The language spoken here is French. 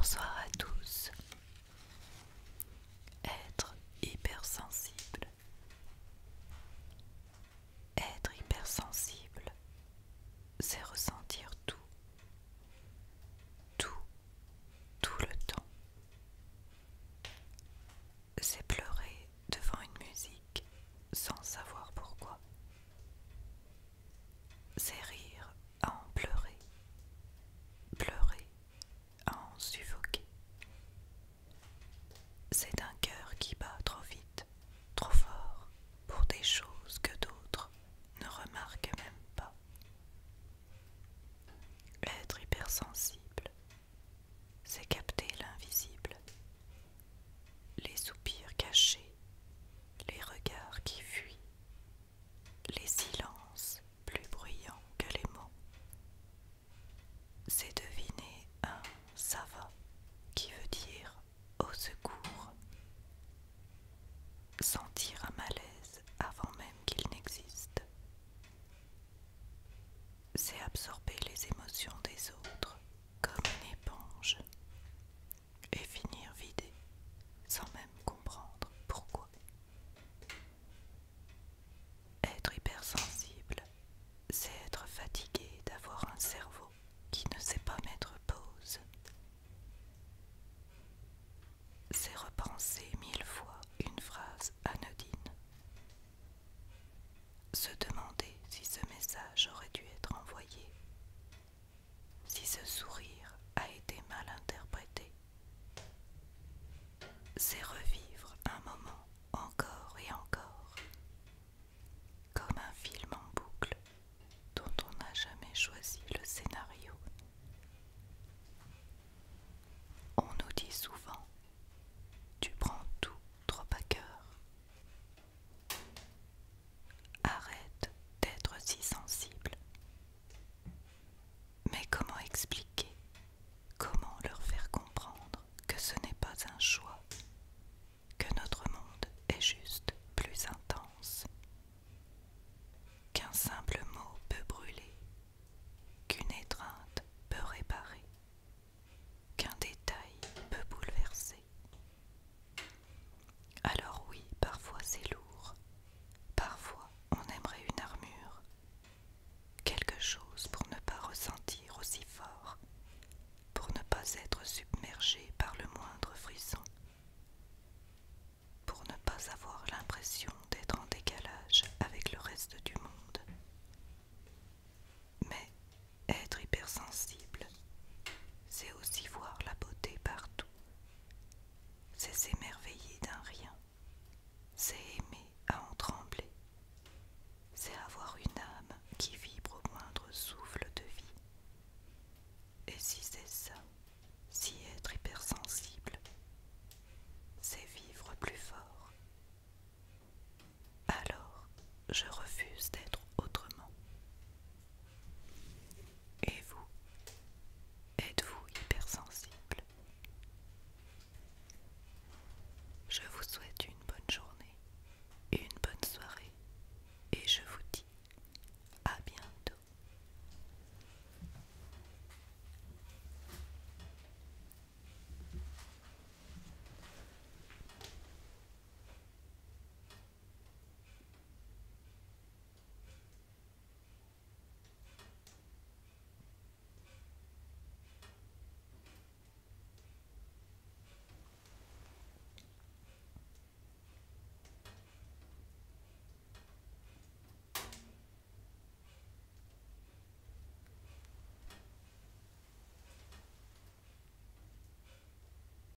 Bonsoir à tous. Être hypersensible. Être hypersensible, c'est ressentir tout, tout, tout le temps. C'est pleurer devant une musique sans savoir pourquoi. C'est rire à en pleurer, pleurer à en suffoquer. C'est un cœur qui bat trop vite, trop fort, pour des choses que d'autres ne remarquent même pas. Être hypersensible, c'est capter l'invisible, les soupirs cachés, les regards qui fuient, les silences plus bruyants que les mots. C'est deviner un ça va qui veut dire au secours, sentir un malaise avant même qu'il n'existe. C'est absorber les émotions des autres comme une éponge et finir vidé sans même comprendre pourquoi. Être hypersensible, c'est être fatigué d'avoir un cerveau qui ne sait pas mettre pause. C'est repenser 1000 fois une phrase anodine. Se demander si ce message aurait dû être envoyé, si ce sourire a été mal interprété. C'est revivre un moment encore et encore, comme un film en boucle dont on n'a jamais choisi le scénario. On nous dit souvent, tu prends tout trop à cœur. Arrête d'être si sensible. Mais comment expliquer, comment leur faire comprendre que ce n'est pas un choix, que notre monde est juste plus intense, qu'un simple mot peut brûler, qu'une étreinte peut réparer, qu'un détail peut bouleverser. Alors oui, parfois c'est lourd, parfois on aimerait une armure, quelque chose pour ne pas ressentir aussi fort, pour ne pas être submergé